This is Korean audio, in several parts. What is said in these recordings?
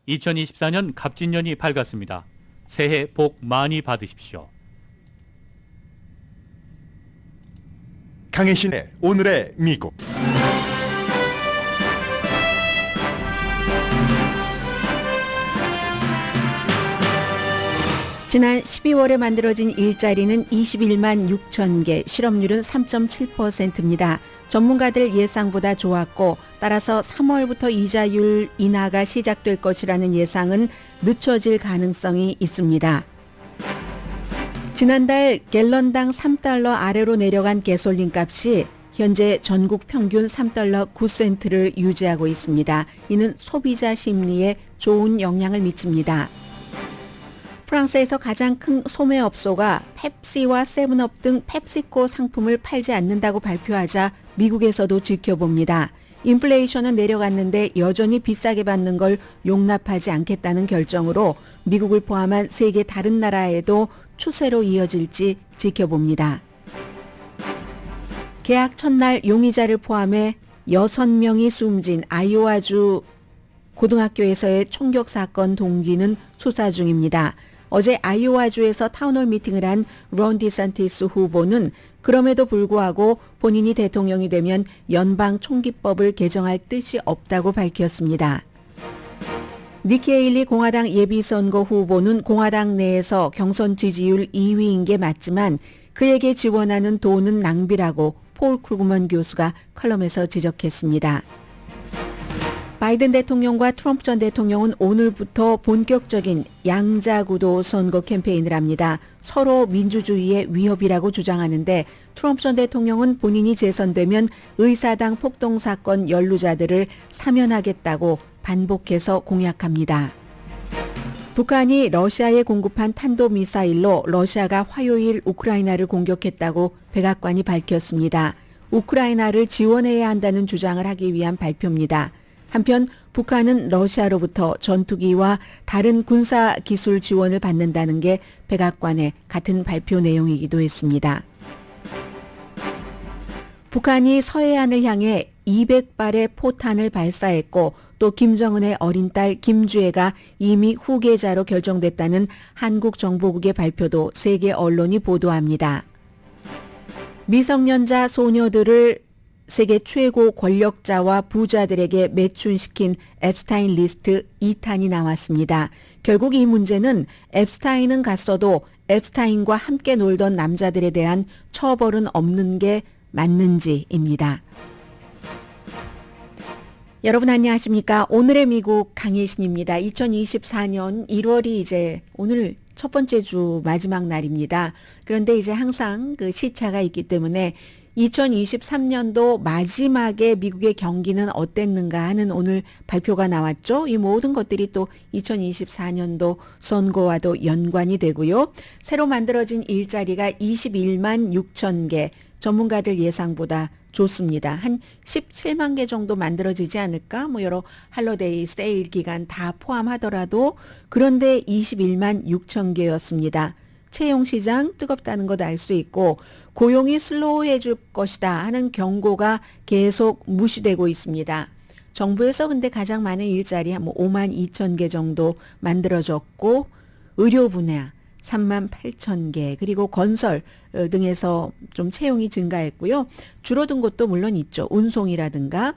2024년 갑진년이 밝았습니다. 새해 복 많이 받으십시오. 강혜신의 오늘의 미국. 지난 12월에 만들어진 일자리는 21만 6천 개, 실업률은 3.7%입니다. 전문가들 예상보다 좋았고 따라서 3월부터 이자율 인하가 시작될 것이라는 예상은 늦춰질 가능성이 있습니다. 지난달 갤런당 3달러 아래로 내려간 가솔린 값이 현재 전국 평균 3달러 9센트를 유지하고 있습니다. 이는 소비자 심리에 좋은 영향을 미칩니다. 프랑스에서 가장 큰 소매업소가 펩시와 세븐업 등 펩시코 상품을 팔지 않는다고 발표하자 미국에서도 지켜봅니다. 인플레이션은 내려갔는데 여전히 비싸게 받는 걸 용납하지 않겠다는 결정으로 미국을 포함한 세계 다른 나라에도 추세로 이어질지 지켜봅니다. 개학 첫날 용의자를 포함해 6명이 숨진 아이오와주 고등학교에서의 총격 사건 동기는 수사 중입니다. 어제 아이오와주에서 타운홀 미팅을 한 론 디산티스 후보는 그럼에도 불구하고 본인이 대통령이 되면 연방 총기법을 개정할 뜻이 없다고 밝혔습니다. 니키 헤일리 공화당 예비선거 후보는 공화당 내에서 경선 지지율 2위인 게 맞지만 그에게 지원하는 돈은 낭비라고 폴 크루그먼 교수가 컬럼에서 지적했습니다. 바이든 대통령과 트럼프 전 대통령은 오늘부터 본격적인 양자구도 선거 캠페인을 합니다. 서로 민주주의의 위협이라고 주장하는데 트럼프 전 대통령은 본인이 재선되면 의사당 폭동 사건 연루자들을 사면하겠다고 반복해서 공약합니다. 북한이 러시아에 공급한 탄도미사일로 러시아가 화요일 우크라이나를 공격했다고 백악관이 밝혔습니다. 우크라이나를 지원해야 한다는 주장을 하기 위한 발표입니다. 한편 북한은 러시아로부터 전투기와 다른 군사 기술 지원을 받는다는 게 백악관의 같은 발표 내용이기도 했습니다. 북한이 서해안을 향해 200발의 포탄을 발사했고 또 김정은의 어린 딸 김주애가 이미 후계자로 결정됐다는 한국 정보국의 발표도 세계 언론이 보도합니다. 미성년자 소녀들을 세계 최고 권력자와 부자들에게 매춘시킨 앱스타인 리스트 2탄이 나왔습니다. 결국 이 문제는 앱스타인은 갔어도 앱스타인과 함께 놀던 남자들에 대한 처벌은 없는 게 맞는지입니다. 여러분 안녕하십니까? 오늘의 미국 강혜신입니다. 2024년 1월이 이제 오늘 첫 번째 주 마지막 날입니다. 그런데 이제 항상 그 시차가 있기 때문에 2023년도 마지막에 미국의 경기는 어땠는가 하는 오늘 발표가 나왔죠. 이 모든 것들이 또 2024년도 선거와도 연관이 되고요. 새로 만들어진 일자리가 21만 6천 개, 전문가들 예상보다 좋습니다. 한 17만 개 정도 만들어지지 않을까? 뭐 여러 할로데이, 세일 기간 다 포함하더라도 그런데 21만 6천 개였습니다. 채용 시장 뜨겁다는 것 알 수 있고 고용이 슬로우해질 것이다 하는 경고가 계속 무시되고 있습니다. 정부에서 근데 가장 많은 일자리 한 5만 2천 개 정도 만들어졌고 의료 분야 3만 8천 개 그리고 건설 등에서 좀 채용이 증가했고요. 줄어든 곳도 물론 있죠. 운송이라든가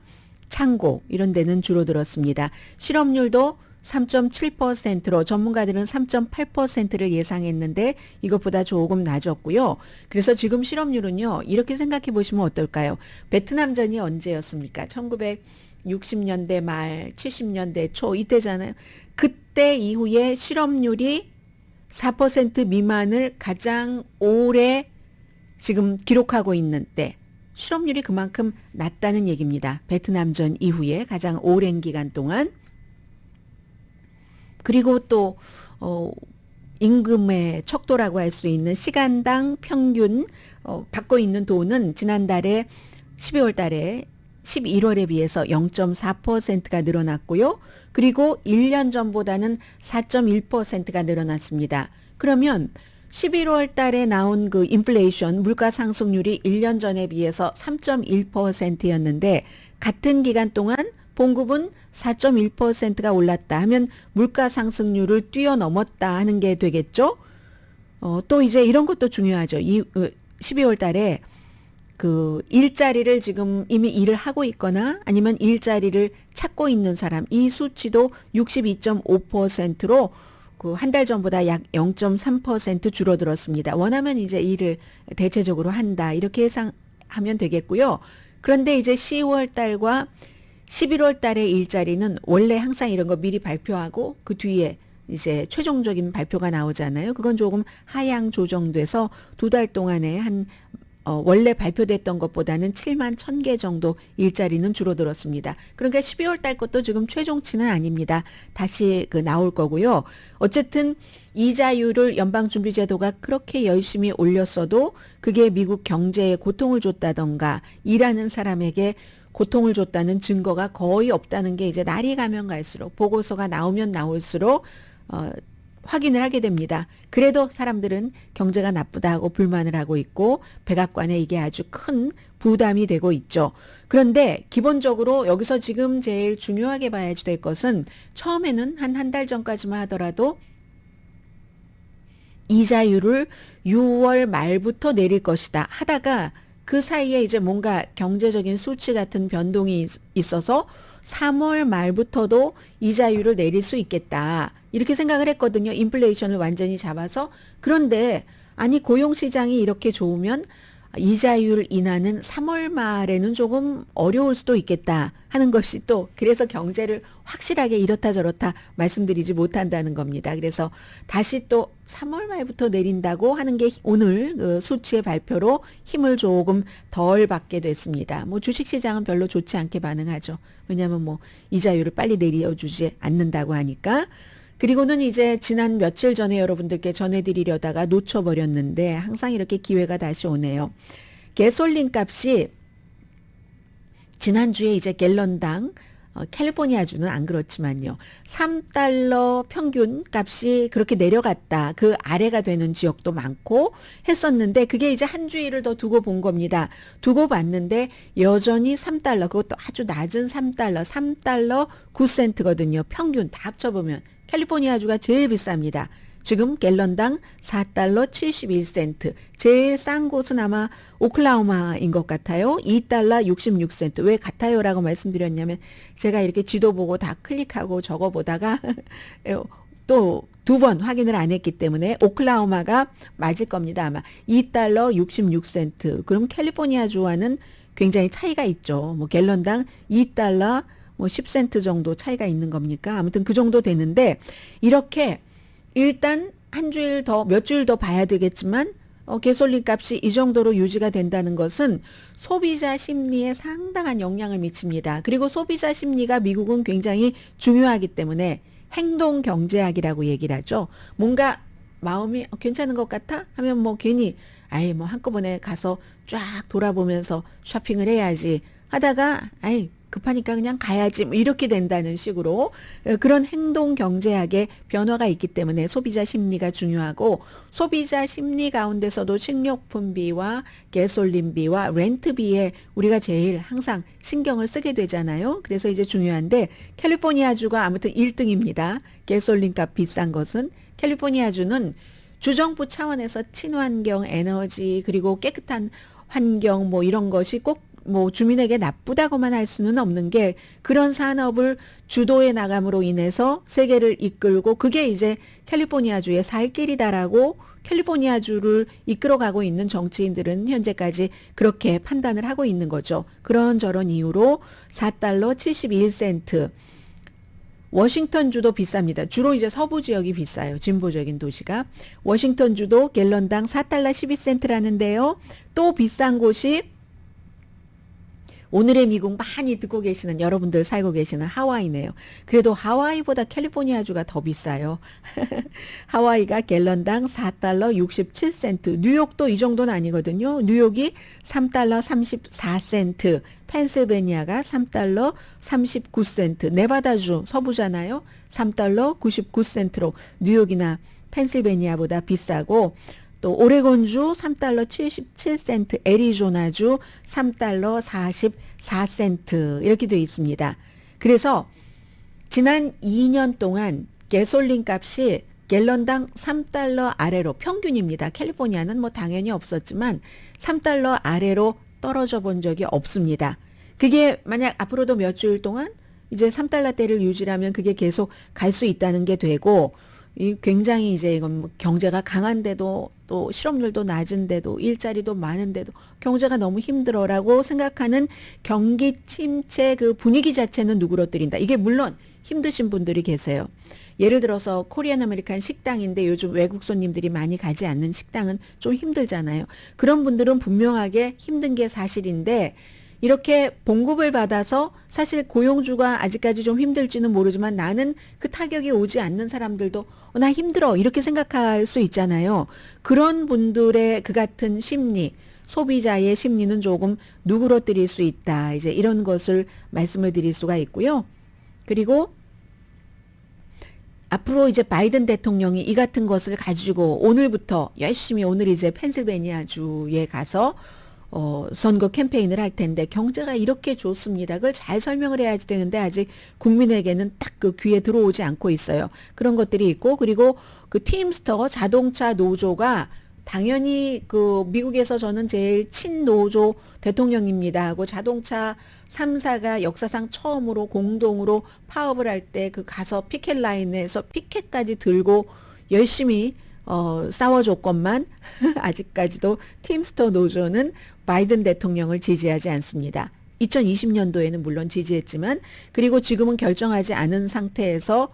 창고 이런 데는 줄어들었습니다. 실업률도 3.7%로 전문가들은 3.8%를 예상했는데 이것보다 조금 낮았고요. 그래서 지금 실업률은요. 이렇게 생각해 보시면 어떨까요? 베트남전이 언제였습니까? 1960년대 말 70년대 초 이때잖아요. 그때 이후에 실업률이 4% 미만을 가장 오래 지금 기록하고 있는 때 실업률이 그만큼 낮다는 얘기입니다. 베트남전 이후에 가장 오랜 기간 동안 그리고 또 임금의 척도라고 할 수 있는 시간당 평균 받고 있는 돈은 지난달에 12월 달에 11월에 비해서 0.4%가 늘어났고요. 그리고 1년 전보다는 4.1%가 늘어났습니다. 그러면 11월 달에 나온 그 인플레이션 물가 상승률이 1년 전에 비해서 3.1%였는데 같은 기간 동안 봉급은 4.1%가 올랐다 하면 물가 상승률을 뛰어넘었다 하는 게 되겠죠. 또 이제 이런 것도 중요하죠. 12월 달에 그 일자리를 지금 이미 일을 하고 있거나 아니면 일자리를 찾고 있는 사람, 이 수치도 62.5%로 그 한 달 전보다 약 0.3% 줄어들었습니다. 원하면 이제 일을 대체적으로 한다, 이렇게 예상하면 되겠고요. 그런데 이제 10월 달과 11월 달의 일자리는 원래 항상 이런 거 미리 발표하고 그 뒤에 이제 최종적인 발표가 나오잖아요. 그건 조금 하향 조정돼서 두 달 동안에 원래 발표됐던 것보다는 7만 1,000개 정도 일자리는 줄어들었습니다. 그러니까 12월 달 것도 지금 최종치는 아닙니다. 다시 나올 거고요. 어쨌든 이자율을 연방준비제도가 그렇게 열심히 올렸어도 그게 미국 경제에 고통을 줬다던가 일하는 사람에게 고통을 줬다는 증거가 거의 없다는 게 이제 날이 가면 갈수록, 보고서가 나오면 나올수록 확인을 하게 됩니다. 그래도 사람들은 경제가 나쁘다 하고 불만을 하고 있고 백악관에 이게 아주 큰 부담이 되고 있죠. 그런데 기본적으로 여기서 지금 제일 중요하게 봐야지 될 것은, 처음에는 한 달 전까지만 하더라도 이자율을 6월 말부터 내릴 것이다 하다가 그 사이에 이제 뭔가 경제적인 수치 같은 변동이 있어서 3월 말부터도 이자율을 내릴 수 있겠다, 이렇게 생각을 했거든요. 인플레이션을 완전히 잡아서. 그런데 아니 고용시장이 이렇게 좋으면 이자율 인하는 3월 말에는 조금 어려울 수도 있겠다 하는 것이, 또 그래서 경제를 확실하게 이렇다 저렇다 말씀드리지 못한다는 겁니다. 그래서 다시 또 3월 말부터 내린다고 하는 게 오늘 그 수치의 발표로 힘을 조금 덜 받게 됐습니다. 뭐 주식시장은 별로 좋지 않게 반응하죠. 왜냐하면 뭐 이자율을 빨리 내려주지 않는다고 하니까. 그리고는 이제 지난 며칠 전에 여러분들께 전해드리려다가 놓쳐버렸는데 항상 이렇게 기회가 다시 오네요. 가솔린 값이 지난주에 이제 갤런당, 캘리포니아주는 안 그렇지만요, 3달러 평균 값이 그렇게 내려갔다, 그 아래가 되는 지역도 많고 했었는데 그게 이제 한 주일을 더 두고 본 겁니다. 두고 봤는데 여전히 3달러, 그것도 아주 낮은 3달러 9센트거든요. 평균 다 합쳐보면 캘리포니아주가 제일 비쌉니다. 지금 갤런당 4달러 71센트. 제일 싼 곳은 아마 오클라호마인 것 같아요. 2달러 66센트. 왜 같아요라고 말씀드렸냐면 제가 이렇게 지도 보고 다 클릭하고 적어보다가 또 두 번 확인을 안 했기 때문에 오클라호마가 맞을 겁니다. 아마 2달러 66센트. 그럼 캘리포니아주와는 굉장히 차이가 있죠. 뭐 갤런당 2달러 뭐 10센트 정도 차이가 있는 겁니까? 아무튼 그 정도 되는데, 이렇게 일단 한 주일 더, 몇 주일 더 봐야 되겠지만 가솔린 값이 이 정도로 유지가 된다는 것은 소비자 심리에 상당한 영향을 미칩니다. 그리고 소비자 심리가 미국은 굉장히 중요하기 때문에 행동 경제학이라고 얘기를 하죠. 뭔가 마음이 괜찮은 것 같아? 하면 뭐 괜히 뭐 한꺼번에 가서 쫙 돌아보면서 쇼핑을 해야지 하다가 급하니까 그냥 가야지, 뭐 이렇게 된다는 식으로 그런 행동 경제학의 변화가 있기 때문에 소비자 심리가 중요하고, 소비자 심리 가운데서도 식료품비와 가솔린비와 렌트비에 우리가 제일 항상 신경을 쓰게 되잖아요. 그래서 이제 중요한데 캘리포니아주가 아무튼 1등입니다. 가솔린 값 비싼 것은. 캘리포니아주는 주정부 차원에서 친환경 에너지 그리고 깨끗한 환경 뭐 이런 것이 꼭 뭐 주민에게 나쁘다고만 할 수는 없는 게, 그런 산업을 주도해 나감으로 인해서 세계를 이끌고 그게 이제 캘리포니아주의 살 길이다라고 캘리포니아주를 이끌어가고 있는 정치인들은 현재까지 그렇게 판단을 하고 있는 거죠. 그런저런 이유로 4달러 71센트. 워싱턴주도 비쌉니다. 주로 이제 서부 지역이 비싸요. 진보적인 도시가. 워싱턴주도 갤런당 4달러 12센트라는데요. 또 비싼 곳이 오늘의 미국 많이 듣고 계시는 여러분들 살고 계시는 하와이네요. 그래도 하와이보다 캘리포니아주가 더 비싸요. 하와이가 갤런당 4달러 67센트. 뉴욕도 이 정도는 아니거든요. 뉴욕이 3달러 34센트. 펜실베니아가 3달러 39센트. 네바다주 서부잖아요. 3달러 99센트로 뉴욕이나 펜실베니아보다 비싸고, 또 오레곤주 3달러 77센트, 애리조나주 3달러 44센트 이렇게 되어 있습니다. 그래서 지난 2년 동안 가솔린 값이 갤런당 3달러 아래로 평균입니다. 캘리포니아는 뭐 당연히 없었지만 3달러 아래로 떨어져 본 적이 없습니다. 그게 만약 앞으로도 몇 주일 동안 이제 3달러대를 유지하면 그게 계속 갈 수 있다는 게 되고, 이 굉장히 이제 이건 뭐 경제가 강한데도 또 실업률도 낮은데도 일자리도 많은데도 경제가 너무 힘들어라고 생각하는 경기 침체 그 분위기 자체는 누그러뜨린다. 이게 물론 힘드신 분들이 계세요. 예를 들어서 코리안 아메리칸 식당인데 요즘 외국 손님들이 많이 가지 않는 식당은 좀 힘들잖아요. 그런 분들은 분명하게 힘든 게 사실인데, 이렇게 봉급을 받아서 사실 고용주가 아직까지 좀 힘들지는 모르지만 나는 그 타격이 오지 않는 사람들도 나 힘들어 이렇게 생각할 수 있잖아요. 그런 분들의 그 같은 심리, 소비자의 심리는 조금 누그러뜨릴 수 있다. 이제 이런 것을 말씀을 드릴 수가 있고요. 그리고 앞으로 이제 바이든 대통령이 이 같은 것을 가지고 오늘부터 열심히 오늘 이제 펜실베니아 주에 가서 선거 캠페인을 할 텐데 경제가 이렇게 좋습니다. 그걸 잘 설명을 해야지 되는데 아직 국민에게는 딱 그 귀에 들어오지 않고 있어요. 그런 것들이 있고, 그리고 그 팀스터 자동차 노조가 당연히 그 미국에서 저는 제일 친노조 대통령입니다 하고 자동차 3사가 역사상 처음으로 공동으로 파업을 할 때 그 가서 피켓 라인에서 피켓까지 들고 열심히 싸워줬건만 아직까지도 팀스터 노조는 바이든 대통령을 지지하지 않습니다. 2020년도에는 물론 지지했지만, 그리고 지금은 결정하지 않은 상태에서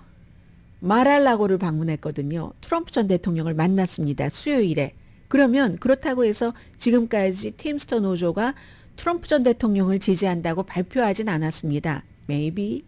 마랄라고를 방문했거든요. 트럼프 전 대통령을 만났습니다. 수요일에. 그러면 그렇다고 해서 지금까지 팀스터 노조가 트럼프 전 대통령을 지지한다고 발표하진 않았습니다. Maybe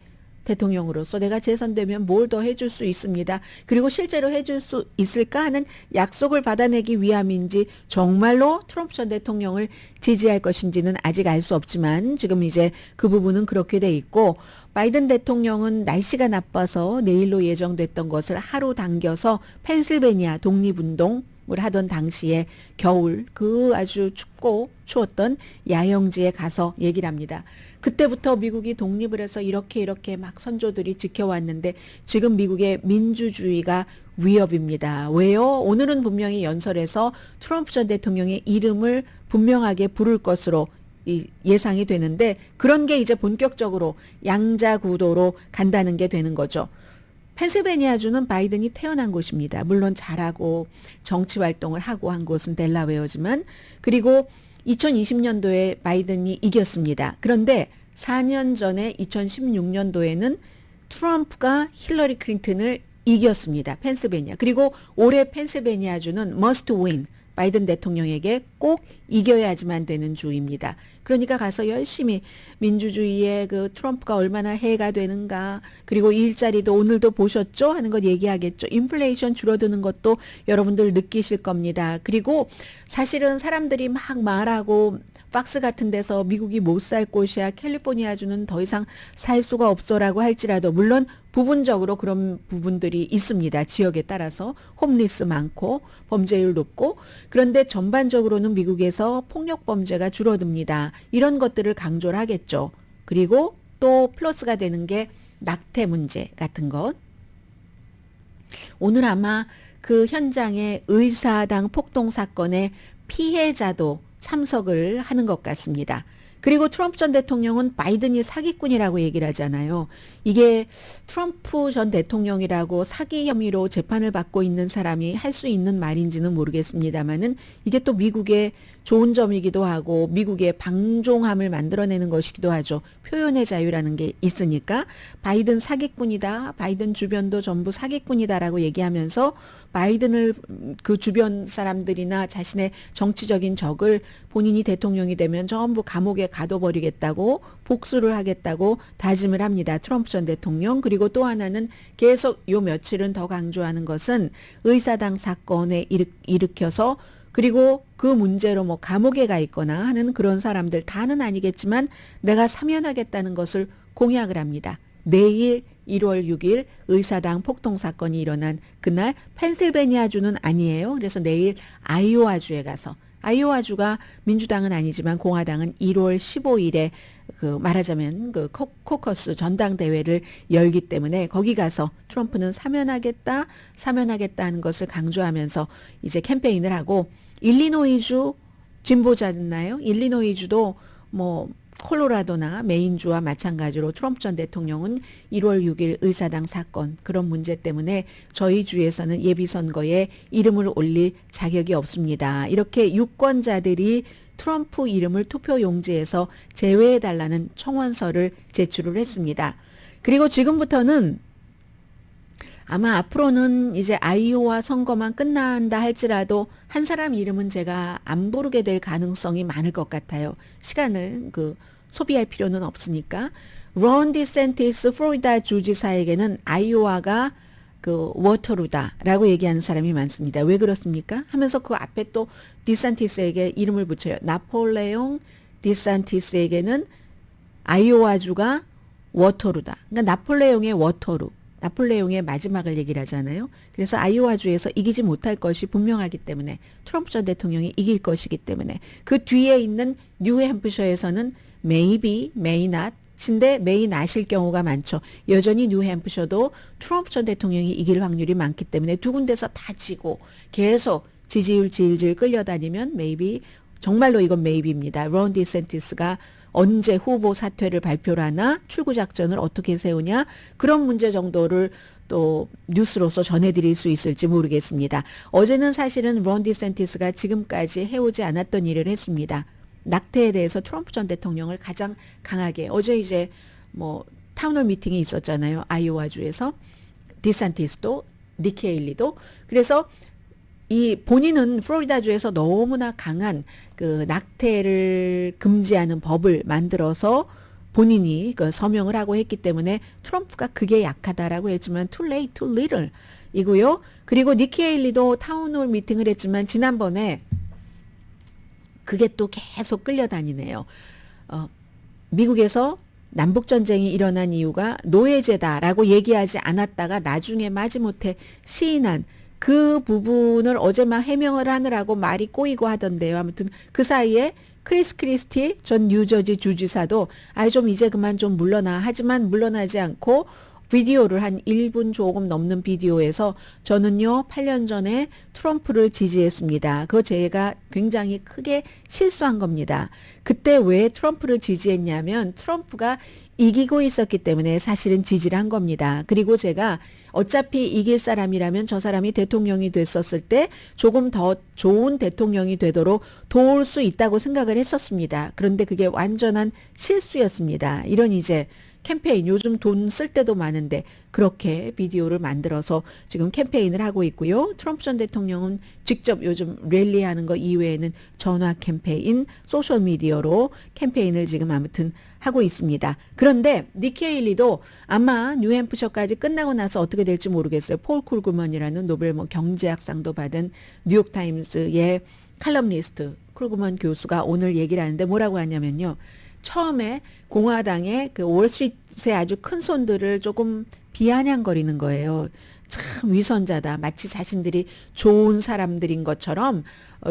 대통령으로서 내가 재선되면 뭘 더 해줄 수 있습니다. 그리고 실제로 해줄 수 있을까 하는 약속을 받아내기 위함인지 정말로 트럼프 전 대통령을 지지할 것인지는 아직 알 수 없지만 지금 이제 그 부분은 그렇게 돼 있고, 바이든 대통령은 날씨가 나빠서 내일로 예정됐던 것을 하루 당겨서 펜실베니아 독립운동을 하던 당시에 겨울 그 아주 춥고 추웠던 야영지에 가서 얘기를 합니다. 그때부터 미국이 독립을 해서 이렇게 막 선조들이 지켜왔는데 지금 미국의 민주주의가 위협입니다. 왜요? 오늘은 분명히 연설에서 트럼프 전 대통령의 이름을 분명하게 부를 것으로 예상이 되는데, 그런 게 이제 본격적으로 양자 구도로 간다는 게 되는 거죠. 펜실베니아주는 바이든이 태어난 곳입니다. 물론 잘하고 정치 활동을 하고 한 곳은 델라웨어지만, 그리고 2020년도에 바이든이 이겼습니다. 그런데 4년 전에 2016년도에는 트럼프가 힐러리 클린턴을 이겼습니다. 펜실베니아. 그리고 올해 펜실베니아주는 must win. 바이든 대통령에게 꼭 이겨야지만 되는 주입니다. 그러니까 가서 열심히 민주주의의 그 트럼프가 얼마나 해가 되는가, 그리고 일자리도 오늘도 보셨죠? 하는 것 얘기하겠죠. 인플레이션 줄어드는 것도 여러분들 느끼실 겁니다. 그리고 사실은 사람들이 막 말하고 박스 같은 데서 미국이 못 살 곳이야, 캘리포니아주는 더 이상 살 수가 없어라고 할지라도 물론 부분적으로 그런 부분들이 있습니다. 지역에 따라서 홈리스 많고 범죄율 높고, 그런데 전반적으로는 미국에서 폭력 범죄가 줄어듭니다. 이런 것들을 강조를 하겠죠. 그리고 또 플러스가 되는 게 낙태 문제 같은 것. 오늘 아마 그 현장의 의사당 폭동 사건의 피해자도 참석을 하는 것 같습니다. 그리고 트럼프 전 대통령은 바이든이 사기꾼이라고 얘기를 하잖아요. 이게 트럼프 전 대통령이라고 사기 혐의로 재판을 받고 있는 사람이 할 수 있는 말인지는 모르겠습니다만은 이게 또 미국의 좋은 점이기도 하고 미국의 방종함을 만들어내는 것이기도 하죠. 표현의 자유라는 게 있으니까 바이든 사기꾼이다, 바이든 주변도 전부 사기꾼이다라고 얘기하면서 바이든을 그 주변 사람들이나 자신의 정치적인 적을 본인이 대통령이 되면 전부 감옥에 가둬버리겠다고, 복수를 하겠다고 다짐을 합니다. 트럼프 전 대통령. 그리고 또 하나는 계속 요 며칠은 더 강조하는 것은 의사당 사건에 일으켜서, 그리고 그 문제로 뭐 감옥에 가 있거나 하는 그런 사람들, 다는 아니겠지만 내가 사면하겠다는 것을 공약을 합니다. 내일 1월 6일 의사당 폭동 사건이 일어난 그날 펜실베니아주는 아니에요. 그래서 내일 아이오와주에 가서 아이오와주가 민주당은 아니지만 공화당은 1월 15일에 그 말하자면 그 코커스 전당대회를 열기 때문에 거기 가서 트럼프는 사면하겠다 하는 것을 강조하면서 이제 캠페인을 하고, 일리노이주 진보자였나요? 일리노이주도 뭐 콜로라도나 메인주와 마찬가지로 트럼프 전 대통령은 1월 6일 의사당 사건 그런 문제 때문에 저희 주에서는 예비선거에 이름을 올릴 자격이 없습니다. 이렇게 유권자들이 트럼프 이름을 투표용지에서 제외해달라는 청원서를 제출을 했습니다. 그리고 지금부터는 아마 앞으로는 이제 아이오와 선거만 끝난다 할지라도 한 사람 이름은 제가 안 부르게 될 가능성이 많을 것 같아요. 시간을 소비할 필요는 없으니까. 론 디센티스 플로리다 주지사에게는 아이오와가 워터루다라고 얘기하는 사람이 많습니다. 왜 그렇습니까? 하면서 그 앞에 또 디센티스에게 이름을 붙여요. 나폴레옹 디센티스에게는 아이오와주가 워터루다. 그러니까 나폴레옹의 워터루. 나폴레옹의 마지막을 얘기를 하잖아요. 그래서 아이오와주에서 이기지 못할 것이 분명하기 때문에, 트럼프 전 대통령이 이길 것이기 때문에, 그 뒤에 있는 뉴햄프셔에서는 maybe, may not, 신데 may not일 경우가 많죠. 여전히 뉴햄프셔도 트럼프 전 대통령이 이길 확률이 많기 때문에 두 군데서 다 지고 계속 지지율 질질 끌려다니면 maybe, 정말로 이건 maybe입니다. 론 디센티스가 언제 후보 사퇴를 발표를 하나, 출구 작전을 어떻게 세우냐, 그런 문제 정도를 또 뉴스로서 전해드릴 수 있을지 모르겠습니다. 어제는 사실은 론 디센티스가 지금까지 해오지 않았던 일을 했습니다. 낙태에 대해서 트럼프 전 대통령을 가장 강하게, 어제 이제 타운홀 미팅이 있었잖아요. 아이오와주에서. 디센티스도 니키 헤일리도. 그래서 이 본인은 플로리다주에서 너무나 강한 그 낙태를 금지하는 법을 만들어서 본인이 서명을 하고 했기 때문에 트럼프가 그게 약하다라고 했지만 too late, too little 이고요. 그리고 니키 헤일리도 타운홀 미팅을 했지만 지난번에 그게 또 계속 끌려다니네요. 미국에서 남북전쟁이 일어난 이유가 노예제다라고 얘기하지 않았다가 나중에 마지못해 시인한 그 부분을 어제 막 해명을 하느라고 말이 꼬이고 하던데요. 아무튼 그 사이에 크리스 크리스티 전 뉴저지 주지사도 좀 이제 그만 좀 물러나, 하지만 물러나지 않고 비디오를 한 1분 조금 넘는 비디오에서 저는요 8년 전에 트럼프를 지지했습니다. 그거 제가 굉장히 크게 실수한 겁니다. 그때 왜 트럼프를 지지했냐면 트럼프가 이기고 있었기 때문에 사실은 지지를 한 겁니다. 그리고 제가 어차피 이길 사람이라면 저 사람이 대통령이 됐었을 때 조금 더 좋은 대통령이 되도록 도울 수 있다고 생각을 했었습니다. 그런데 그게 완전한 실수였습니다. 이런 이제 캠페인, 요즘 돈 쓸 때도 많은데 그렇게 비디오를 만들어서 지금 캠페인을 하고 있고요. 트럼프 전 대통령은 직접 요즘 랠리하는 거 이외에는 전화 캠페인, 소셜미디어로 캠페인을 지금 아무튼 하고 있습니다. 그런데 니키 헤일리도 아마 뉴햄프셔까지 끝나고 나서 어떻게 될지 모르겠어요. 폴 쿨그먼이라는 노벨 경제학상도 받은 뉴욕타임스의 칼럼니스트 쿨그먼 교수가 오늘 얘기를 하는데 뭐라고 하냐면요. 처음에 공화당의 그 월스트리트의 아주 큰 손들을 조금 비아냥거리는 거예요. 참 위선자다. 마치 자신들이 좋은 사람들인 것처럼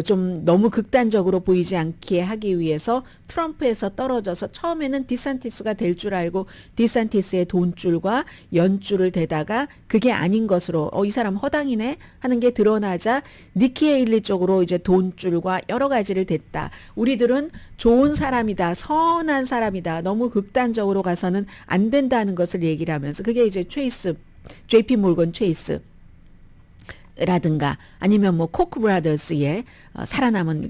좀 너무 극단적으로 보이지 않게 하기 위해서 트럼프에서 떨어져서 처음에는 디센티스가 될 줄 알고 디센티스의 돈줄과 연줄을 대다가 그게 아닌 것으로 이 사람 허당이네 하는 게 드러나자 니키 헤일리 쪽으로 이제 돈줄과 여러 가지를 댔다. 우리들은 좋은 사람이다. 선한 사람이다. 너무 극단적으로 가서는 안 된다는 것을 얘기를 하면서 그게 이제 JP 몰건 체이스 라든가 아니면 코크 브라더스의 살아남은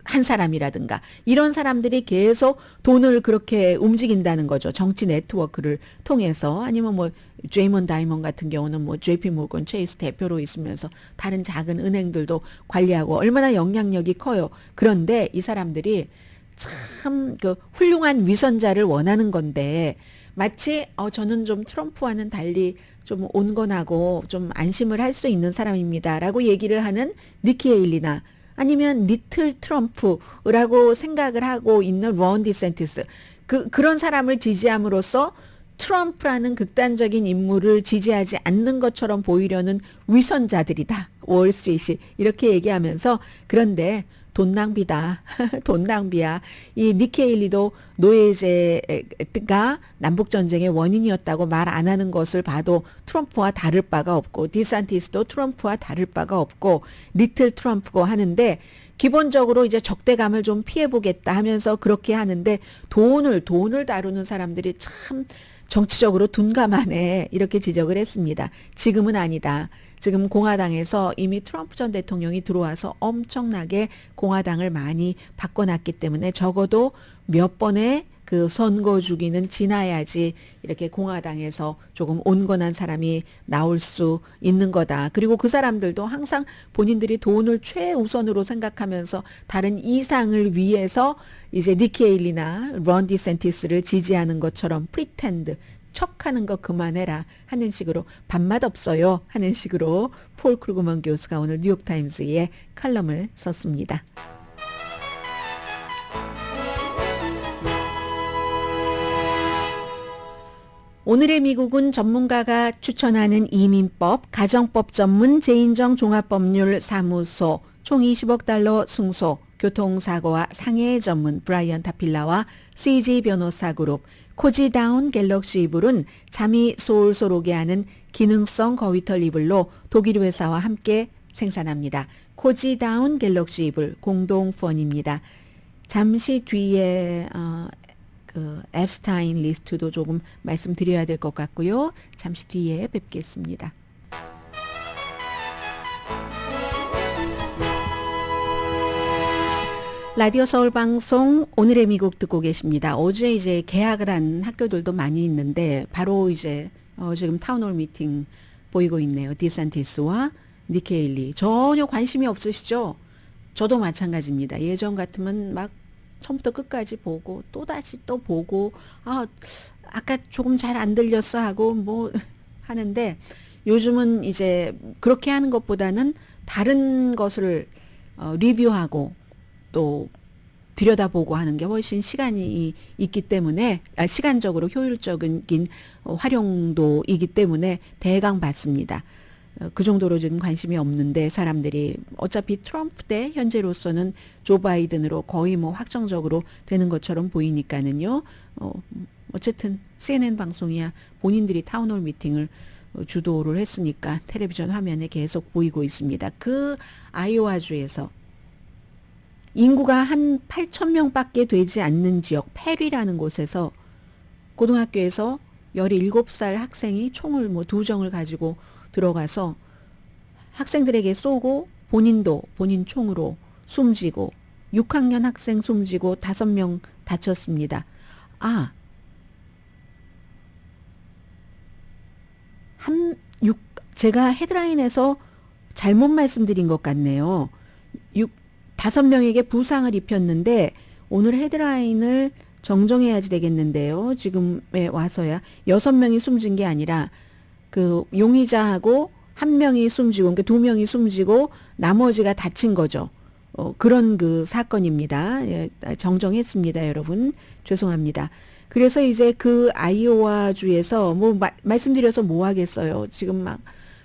한 사람이라든가 이런 사람들이 계속 돈을 그렇게 움직인다는 거죠. 정치 네트워크를 통해서. 아니면 제이먼 다이먼 같은 경우는 JP 몰건 체이스 대표로 있으면서 다른 작은 은행들도 관리하고 얼마나 영향력이 커요. 그런데 이 사람들이 참 훌륭한 위선자를 원하는 건데 마치 저는 좀 트럼프와는 달리 좀 온건하고 좀 안심을 할 수 있는 사람입니다라고 얘기를 하는 니키 헤일리나 아니면 리틀 트럼프라고 생각을 하고 있는 론 디센티스 그런 사람을 지지함으로써 트럼프라는 극단적인 인물을 지지하지 않는 것처럼 보이려는 위선자들이다. 월스트리트이 이렇게 얘기하면서 그런데 돈 낭비다. 돈 낭비야. 이 니키 헤일리도 노예제가 남북전쟁의 원인이었다고 말 안 하는 것을 봐도 트럼프와 다를 바가 없고 디산티스도 트럼프와 다를 바가 없고 리틀 트럼프고 하는데 기본적으로 이제 적대감을 좀 피해보겠다 하면서 그렇게 하는데 돈을 다루는 사람들이 참 정치적으로 둔감하네 이렇게 지적을 했습니다. 지금은 아니다. 지금 공화당에서 이미 트럼프 전 대통령이 들어와서 엄청나게 공화당을 많이 바꿔놨기 때문에 적어도 몇 번의 그 선거 주기는 지나야지 이렇게 공화당에서 조금 온건한 사람이 나올 수 있는 거다. 그리고 그 사람들도 항상 본인들이 돈을 최우선으로 생각하면서 다른 이상을 위해서 이제 니키 헤일리나 론 디센티스를 지지하는 것처럼 프리텐드 척하는 거 그만해라 하는 식으로 밥맛 없어요 하는 식으로 폴 크루그먼 교수가 오늘 뉴욕타임즈에 칼럼을 썼습니다. 오늘의 미국은 전문가가 추천하는 이민법, 가정법 전문 제인정 종합법률사무소 총 20억 달러 승소, 교통사고와 상해 전문 브라이언 타필라와 CG 변호사 그룹, 코지다운 갤럭시 이불은 잠이 솔솔 오게 하는 기능성 거위털 이불로 독일 회사와 함께 생산합니다. 코지다운 갤럭시 이불 공동 후원입니다. 잠시 뒤에 그 앱스타인 리스트도 조금 말씀드려야 될 것 같고요. 잠시 뒤에 뵙겠습니다. 라디오 서울 방송 오늘의 미국 듣고 계십니다. 어제 이제 개학을 한 학교들도 많이 있는데 바로 이제 지금 타운홀 미팅 보이고 있네요. 디산티스와 니키 헤일리 전혀 관심이 없으시죠? 저도 마찬가지입니다. 예전 같으면 막 처음부터 끝까지 보고 또 다시 또 보고 아까 조금 잘 안 들렸어 하고 뭐 하는데 요즘은 이제 그렇게 하는 것보다는 다른 것을 리뷰하고 또 들여다보고 하는 게 훨씬 시간이 있기 때문에 시간적으로 효율적인 활용도이기 때문에 대강 받습니다. 그 정도로 지금 관심이 없는데 사람들이 어차피 트럼프 때 현재로서는 조 바이든으로 거의 뭐 확정적으로 되는 것처럼 보이니까는요. 어쨌든 CNN 방송이야 본인들이 타운홀 미팅을 주도를 했으니까 텔레비전 화면에 계속 보이고 있습니다. 그 아이오와주에서 인구가 한 8,000명밖에 되지 않는 지역 페리라는 곳에서 고등학교에서 17살 학생이 총을 뭐 2정을 가지고 들어가서 학생들에게 쏘고 본인도 본인 총으로 숨지고 6학년 학생 숨지고 5명 다쳤습니다. 제가 헤드라인에서 잘못 말씀드린 것 같네요. 5명에게 부상을 입혔는데 오늘 헤드라인을 정정해야지 되겠는데요. 지금에 와서야 6명이 숨진 게 아니라 그 용의자하고 1명이 숨지고 그러니까 2명이 숨지고 나머지가 다친 거죠. 그런 그 사건입니다. 예, 정정했습니다, 여러분. 죄송합니다. 그래서 이제 그 아이오와 주에서 뭐 말씀드려서 뭐 하겠어요. 지금 막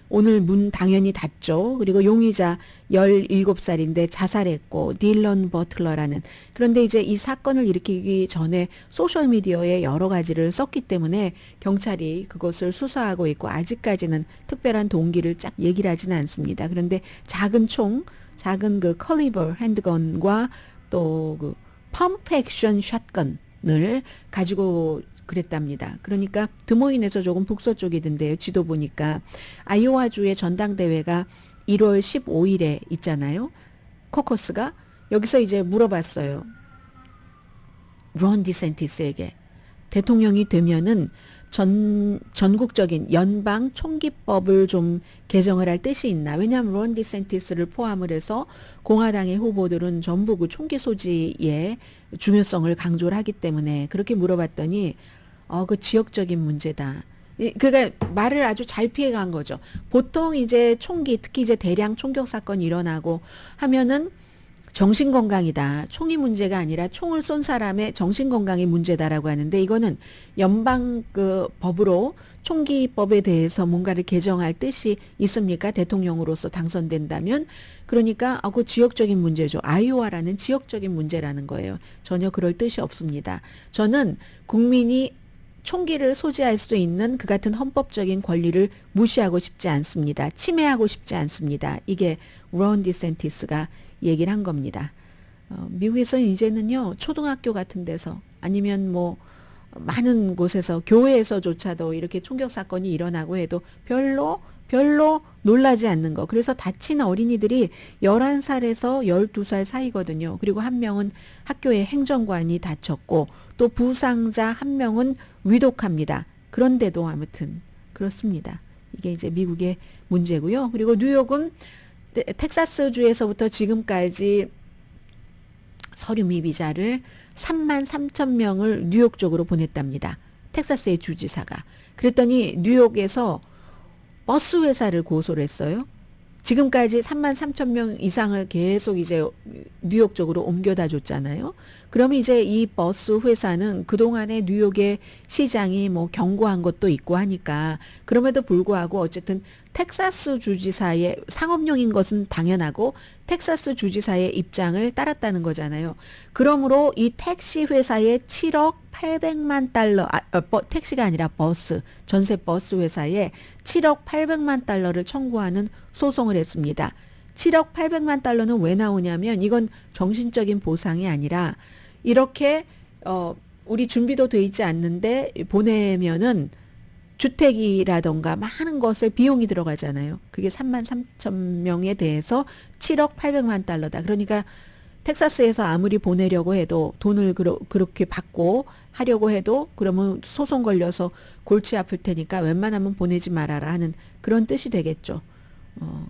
오늘 문 당연히 닫죠. 그리고 용의자 17살인데 자살했고 딜런 버틀러라는. 그런데 이제 이 사건을 일으키기 전에 소셜미디어에 여러 가지를 썼기 때문에 경찰이 그것을 수사하고 있고 아직까지는 특별한 동기를 쫙 얘기를 하지는 않습니다. 그런데 작은 총, 작은 그 컬리버 핸드건과 또 그 펌프 액션 샷건을 가지고 그랬답니다. 그러니까 드모인에서 조금 북서쪽이던데요. 지도 보니까 아이오와주의 전당대회가 1월 15일에 있잖아요. 코커스가 여기서 이제 물어봤어요. 론 디센티스에게 대통령이 되면은 전국적인 연방 총기법을 좀 개정을 할 뜻이 있나? 왜냐하면 론 디센티스를 포함을 해서 공화당의 후보들은 전부 그 총기 소지의 중요성을 강조를 하기 때문에 그렇게 물어봤더니 그 지역적인 문제다. 그러니까 말을 아주 잘 피해간 거죠. 보통 이제 총기 특히 이제 대량 총격 사건이 일어나고 하면은 정신건강이다. 총이 문제가 아니라 총을 쏜 사람의 정신건강이 문제다라고 하는데 이거는 연방 그 법으로 총기법에 대해서 뭔가를 개정할 뜻이 있습니까? 대통령으로서 당선된다면. 그러니까 그 지역적인 문제죠. 아이오와라는 지역적인 문제라는 거예요. 전혀 그럴 뜻이 없습니다. 저는 국민이 총기를 소지할 수 있는 그 같은 헌법적인 권리를 무시하고 싶지 않습니다. 침해하고 싶지 않습니다. 이게 론 디센티스가 얘기를 한 겁니다. 미국에서는 이제는요, 초등학교 같은 데서 아니면 뭐 많은 곳에서 교회에서조차도 이렇게 총격 사건이 일어나고 해도 별로 놀라지 않는 거. 그래서 다친 어린이들이 11살에서 12살 사이거든요. 그리고 한 명은 학교의 행정관이 다쳤고 또 부상자 한 명은 위독합니다. 그런데도 아무튼 그렇습니다. 이게 이제 미국의 문제고요. 그리고 뉴욕은 텍사스주에서부터 지금까지 서류 미비자를 3만 3천 명을 뉴욕 쪽으로 보냈답니다. 텍사스의 주지사가. 그랬더니 뉴욕에서 버스 회사를 고소를 했어요. 지금까지 3만 3천 명 이상을 계속 이제 뉴욕 쪽으로 옮겨다 줬잖아요. 그러면 이제 이 버스 회사는 그동안에 뉴욕의 시장이 뭐 경고한 것도 있고 하니까 그럼에도 불구하고 어쨌든 텍사스 주지사의 상업용인 것은 당연하고 텍사스 주지사의 입장을 따랐다는 거잖아요. 그러므로 이 택시 회사의 7억 800만 달러, 택시가 아니라 버스, 전세 버스 회사에 7억 800만 달러를 청구하는 소송을 했습니다. 7억 800만 달러는 왜 나오냐면 이건 정신적인 보상이 아니라 이렇게 우리 준비도 돼 있지 않는데 보내면은 주택이라던가 많은 것을 비용이 들어가잖아요. 그게 3만 3천 명에 대해서 7억 800만 달러다. 그러니까 텍사스에서 아무리 보내려고 해도 돈을 그렇게 받고 하려고 해도 그러면 소송 걸려서 골치 아플 테니까 웬만하면 보내지 말아라 하는 그런 뜻이 되겠죠.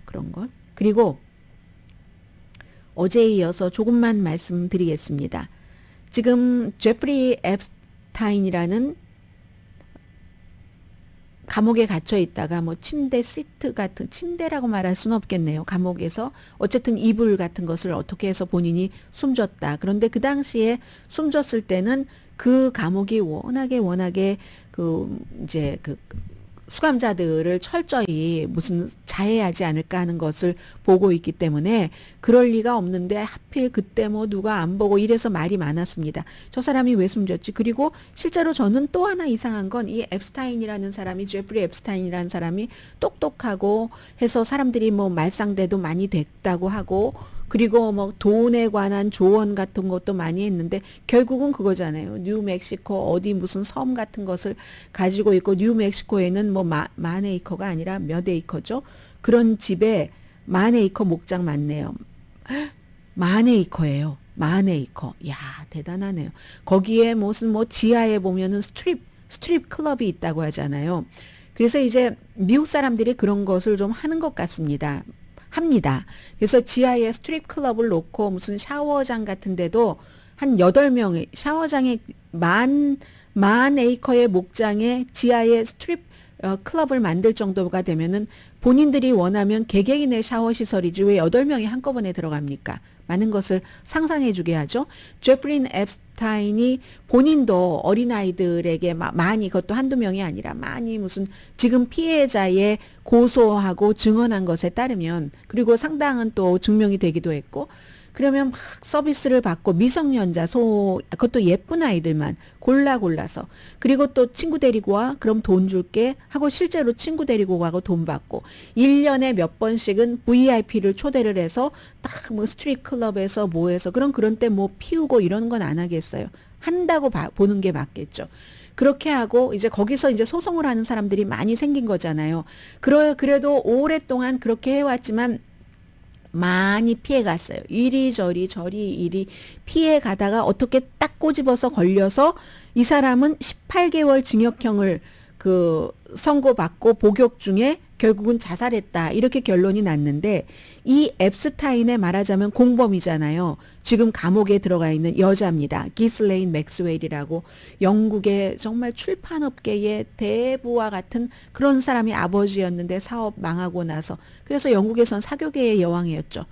그런 것. 그리고 어제에 이어서 조금만 말씀드리겠습니다. 지금 제프리 앱스타인이라는 감옥에 갇혀 있다가 뭐 침대 시트 같은 침대라고 말할 수는 없겠네요. 감옥에서 어쨌든 이불 같은 것을 어떻게 해서 본인이 숨졌다. 그런데 그 당시에 숨졌을 때는 그 감옥이 워낙에 그 이제 그 수감자들을 철저히 무슨 자해하지 않을까 하는 것을 보고 있기 때문에 그럴 리가 없는데 하필 그때 뭐 누가 안 보고 이래서 말이 많았습니다. 저 사람이 왜 숨졌지? 그리고 실제로 저는 또 하나 이상한 건 이 앱스타인이라는 사람이 제프리 앱스타인이라는 사람이 똑똑하고 해서 사람들이 뭐 말상대도 많이 됐다고 하고 그리고 뭐 돈에 관한 조언 같은 것도 많이 했는데 결국은 그거잖아요. 뉴멕시코 어디 무슨 섬 같은 것을 가지고 있고 뉴멕시코에는 뭐 만 에이커가 아니라 몇 에이커죠. 그런 집에 만 에이커 목장 많네요. 만 에이커예요. 만 에이커. 야, 대단하네요. 거기에 무슨 뭐 지하에 보면은 스트립 클럽이 있다고 하잖아요. 그래서 이제 미국 사람들이 그런 것을 좀 하는 것 같습니다. 합니다. 그래서 지하에 스트립 클럽을 놓고 무슨 샤워장 같은 데도 한 8명의 샤워장에 만 에이커의 목장에 지하에 스트립 클럽을 만들 정도가 되면은 본인들이 원하면 개개인의 샤워 시설이지 왜 8명이 한꺼번에 들어갑니까? 많은 것을 상상해 주게 하죠. 제프린 앱스타인이 본인도 어린아이들에게 많이 그것도 한두 명이 아니라 많이 무슨 지금 피해자의 고소하고 증언한 것에 따르면 그리고 상당한 또 증명이 되기도 했고 그러면 막 서비스를 받고 미성년자 그것도 예쁜 아이들만 골라서 그리고 또 친구 데리고 와 그럼 돈 줄게 하고 실제로 친구 데리고 가고 돈 받고 1년에 몇 번씩은 VIP를 초대를 해서 딱 뭐 스트릿 클럽에서 뭐해서 그런 때 뭐 피우고 이런 건 안 하겠어요. 한다고 보는 게 맞겠죠. 그렇게 하고 이제 거기서 이제 소송을 하는 사람들이 많이 생긴 거잖아요. 그래도 오랫동안 그렇게 해왔지만 많이 피해갔어요. 이리저리 이리 피해가다가 어떻게 딱 꼬집어서 걸려서 이 사람은 18개월 징역형을 선고받고 복역 중에 결국은 자살했다. 이렇게 결론이 났는데 이 앱스타인의 말하자면 공범이잖아요. 지금 감옥에 들어가 있는 여자입니다. 기슬레인 맥스웰이라고 영국의 정말 출판업계의 대부와 같은 그런 사람이 아버지였는데 사업 망하고 나서 그래서 영국에선 사교계의 여왕이었죠.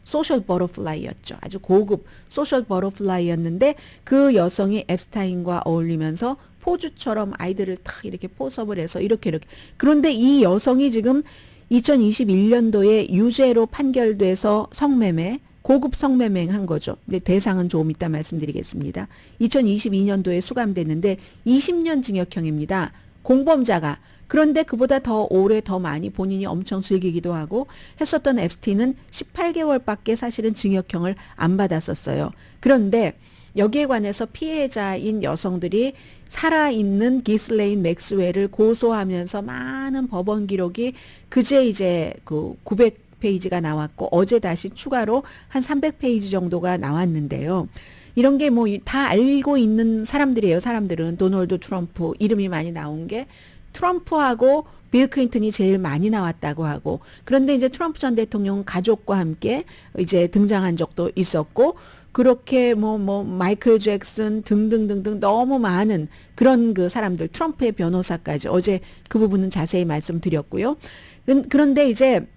소셜 버터플라이였죠. 아주 고급 소셜 버터플라이였는데 그 여성이 앱스타인과 어울리면서 포주처럼 아이들을 탁 이렇게 포섭을 해서 이렇게. 그런데 이 여성이 지금 2021년도에 유죄로 판결돼서 성매매, 고급 성매매한 거죠. 근데 대상은 조금 이따 말씀드리겠습니다. 2022년도에 수감됐는데 20년 징역형입니다. 공범자가. 그런데 그보다 더 오래 더 많이 본인이 엄청 즐기기도 하고 했었던 앱스틴은 18개월밖에 사실은 징역형을 안 받았었어요. 그런데 여기에 관해서 피해자인 여성들이 살아있는 기슬레인 맥스웰을 고소하면서 많은 법원 기록이 그제 이제 그 900페이지가 나왔고 어제 다시 추가로 한 300페이지 정도가 나왔는데요. 이런 게 뭐 다 알고 있는 사람들이에요. 사람들은 도널드 트럼프 이름이 많이 나온 게 트럼프하고 빌 클린턴이 제일 많이 나왔다고 하고 그런데 이제 트럼프 전 대통령 가족과 함께 이제 등장한 적도 있었고 그렇게 뭐 마이클 잭슨 등등등등 너무 많은 그런 그 사람들 트럼프의 변호사까지 어제 그 부분은 자세히 말씀드렸고요. 그런데 이제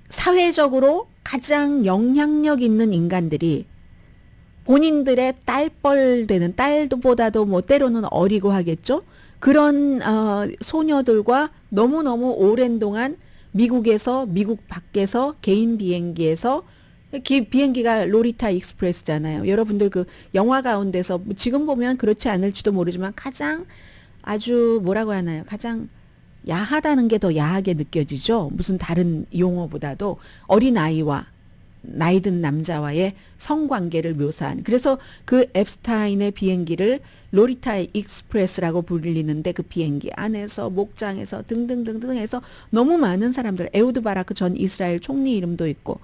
사회적으로 가장 영향력 있는 인간들이 본인들의 딸뻘 되는 딸보다도 뭐 때로는 어리고 하겠죠. 그런 소녀들과 너무너무 오랜 동안 미국에서 미국 밖에서 개인 비행기에서 비행기가 로리타 익스프레스잖아요. 여러분들 그 영화 가운데서 지금 보면 그렇지 않을지도 모르지만 가장 아주 뭐라고 하나요? 가장 야하다는 게 더 야하게 느껴지죠. 무슨 다른 용어보다도 어린아이와 나이 든 남자와의 성관계를 묘사한 그래서 그 앱스타인의 비행기를 로리타 익스프레스라고 불리는데 그 비행기 안에서 목장에서 등등등등 해서 너무 많은 사람들 에우드 바라크 전 이스라엘 총리 이름도 있고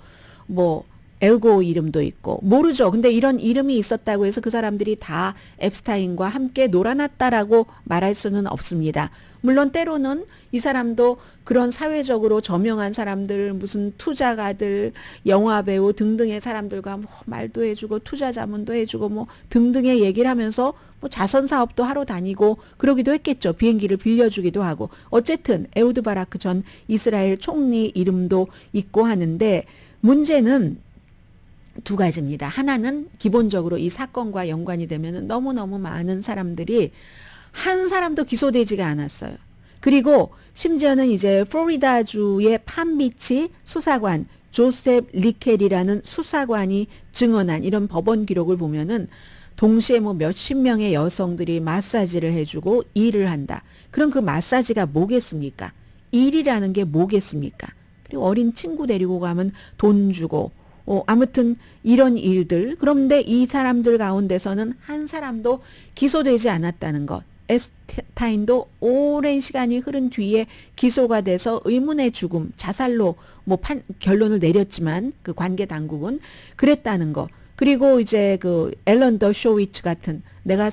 뭐 엘고 이름도 있고 모르죠. 근데 이런 이름이 있었다고 해서 그 사람들이 다 앱스타인과 함께 놀아났다라고 말할 수는 없습니다. 물론 때로는 이 사람도 그런 사회적으로 저명한 사람들 무슨 투자가들 영화배우 등등의 사람들과 뭐 말도 해주고 투자 자문도 해주고 뭐 등등의 얘기를 하면서 뭐 자선 사업도 하러 다니고 그러기도 했겠죠. 비행기를 빌려주기도 하고 어쨌든 에우드 바라크 전 이스라엘 총리 이름도 있고 하는데 문제는 두 가지입니다. 하나는 기본적으로 이 사건과 연관이 되면 너무너무 많은 사람들이 한 사람도 기소되지가 않았어요. 그리고 심지어는 이제 플로리다주의 팜비치 수사관 조셉 리켈이라는 수사관이 증언한 이런 법원 기록을 보면은 동시에 뭐 몇십 명의 여성들이 마사지를 해주고 일을 한다. 그럼 그 마사지가 뭐겠습니까? 일이라는 게 뭐겠습니까? 그리고 어린 친구 데리고 가면 돈 주고 아무튼 이런 일들. 그런데 이 사람들 가운데서는 한 사람도 기소되지 않았다는 것. 앱스타인도 오랜 시간이 흐른 뒤에 기소가 돼서 의문의 죽음, 자살로 뭐 결론을 내렸지만 그 관계 당국은 그랬다는 거. 그리고 이제 그 앨런 더쇼위츠 같은 내가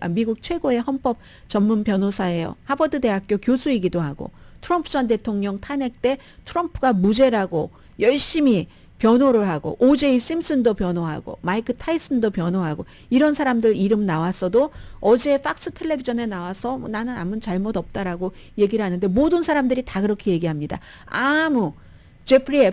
미국 최고의 헌법 전문 변호사예요. 하버드 대학교 교수이기도 하고 트럼프 전 대통령 탄핵 때 트럼프가 무죄라고 열심히 변호를 하고 오제이 심슨도 변호하고 마이크 타이슨도 변호하고 이런 사람들 이름 나왔어도 어제 팍스 텔레비전에 나와서 뭐 나는 아무 잘못 없다라고 얘기를 하는데 모든 사람들이 다 그렇게 얘기합니다. 제프리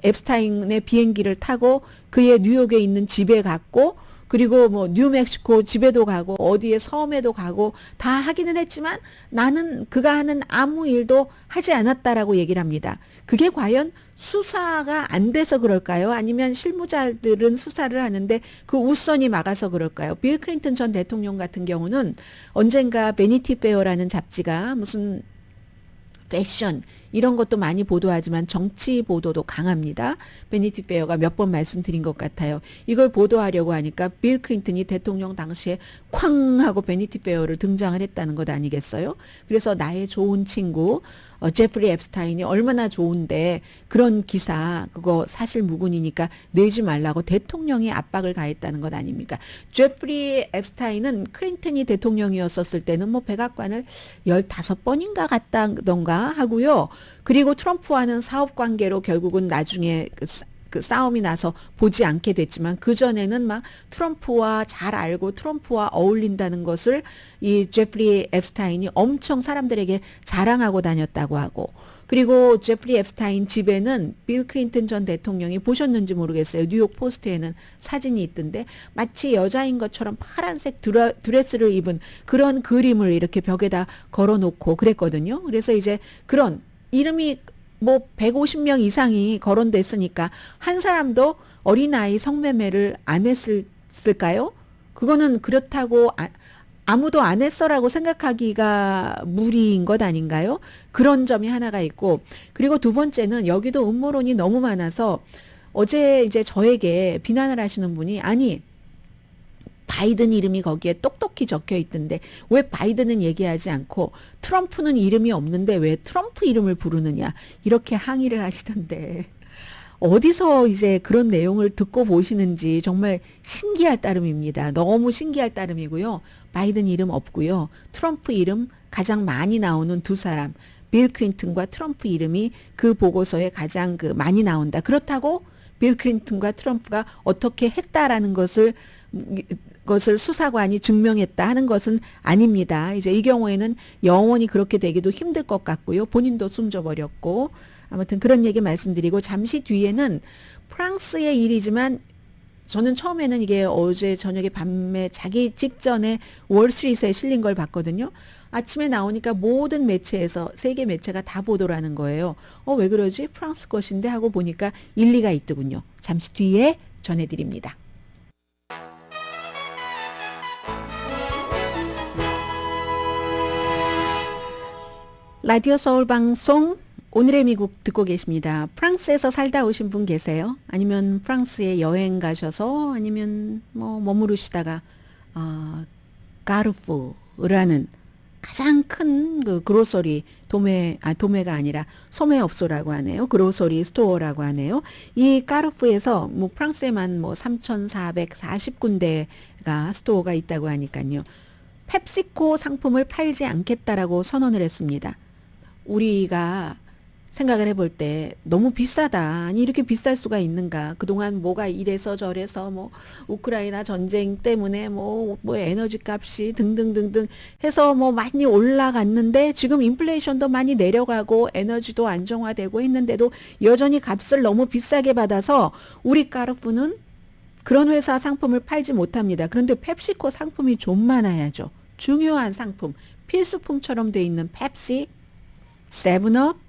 앱스타인의 비행기를 타고 그의 뉴욕에 있는 집에 갔고 그리고 뭐 뉴멕시코 집에도 가고 어디에 섬에도 가고 다 하기는 했지만 나는 그가 하는 아무 일도 하지 않았다라고 얘기를 합니다. 그게 과연 수사가 안 돼서 그럴까요? 아니면 실무자들은 수사를 하는데 그 우선이 막아서 그럴까요? 빌 클린턴 전 대통령 같은 경우는 언젠가 베니티 페어라는 잡지가 무슨 패션 이런 것도 많이 보도하지만 정치 보도도 강합니다. 베니티 페어가 몇 번 말씀드린 것 같아요. 이걸 보도하려고 하니까 빌 클린턴이 대통령 당시에 쾅 하고 베니티 페어를 등장을 했다는 것 아니겠어요? 그래서 나의 좋은 친구 제프리 앱스타인이 얼마나 좋은데 그런 기사 그거 사실 무근이니까 내지 말라고 대통령이 압박을 가했다는 것 아닙니까? 제프리 앱스타인은 클린턴이 대통령이었었을 때는 뭐 백악관을 15번인가 갔다던가 하고요. 그리고 트럼프와는 사업 관계로 결국은 나중에 그 싸움이 나서 보지 않게 됐지만 그전에는 막 트럼프와 잘 알고 트럼프와 어울린다는 것을 이 제프리 앱스타인이 엄청 사람들에게 자랑하고 다녔다고 하고 그리고 제프리 앱스타인 집에는 빌 클린턴 전 대통령이 보셨는지 모르겠어요. 뉴욕 포스트에는 사진이 있던데 마치 여자인 것처럼 파란색 드레스를 입은 그런 그림을 이렇게 벽에다 걸어놓고 그랬거든요. 그래서 이제 그런 이름이 뭐 150명 이상이 거론됐으니까 한 사람도 어린아이 성매매를 안 했을까요? 그거는 그렇다고 아무도 안 했어라고 생각하기가 무리인 것 아닌가요? 그런 점이 하나가 있고, 그리고 두 번째는 여기도 음모론이 너무 많아서 어제 이제 저에게 비난을 하시는 분이 아니 바이든 이름이 거기에 똑똑히 적혀 있던데 왜 바이든은 얘기하지 않고 트럼프는 이름이 없는데 왜 트럼프 이름을 부르느냐 이렇게 항의를 하시던데 어디서 이제 그런 내용을 듣고 보시는지 정말 신기할 따름입니다. 너무 신기할 따름이고요. 바이든 이름 없고요. 트럼프 이름 가장 많이 나오는 두 사람, 빌 클린턴과 트럼프 이름이 그 보고서에 가장 많이 나온다. 그렇다고 빌 클린턴과 트럼프가 어떻게 했다라는 것을 수사관이 증명했다 하는 것은 아닙니다. 이제 이 경우에는 영원히 그렇게 되기도 힘들 것 같고요. 본인도 숨져버렸고 아무튼 그런 얘기 말씀드리고 잠시 뒤에는 프랑스의 일이지만 저는 처음에는 이게 어제 저녁에 밤에 자기 직전에 월스트리트에 실린 걸 봤거든요. 아침에 나오니까 모든 매체에서 세계 매체가 다 보도를 하는 거예요. 왜 그러지? 프랑스 것인데 하고 보니까 일리가 있더군요. 잠시 뒤에 전해드립니다. 라디오 서울 방송 오늘의 미국 듣고 계십니다. 프랑스에서 살다 오신 분 계세요? 아니면 프랑스에 여행 가셔서 아니면 뭐 머무르시다가 까르푸라는 가장 큰 그 그로서리 도매가 아니라 소매업소라고 하네요. 그로서리 스토어라고 하네요. 이 까르푸에서 뭐 프랑스에만 뭐 3,440군데가 스토어가 있다고 하니까요. 펩시코 상품을 팔지 않겠다라고 선언을 했습니다. 우리가 생각을 해볼 때 너무 비싸다. 아니 이렇게 비쌀 수가 있는가. 그동안 뭐가 이래서 저래서 뭐 우크라이나 전쟁 때문에 뭐 에너지 값이 등등등등 해서 뭐 많이 올라갔는데 지금 인플레이션도 많이 내려가고 에너지도 안정화되고 했는데도 여전히 값을 너무 비싸게 받아서 우리 까르푸는 그런 회사 상품을 팔지 못합니다. 그런데 펩시코 상품이 좀 많아야죠. 중요한 상품, 필수품처럼 돼 있는 펩시, 세븐업,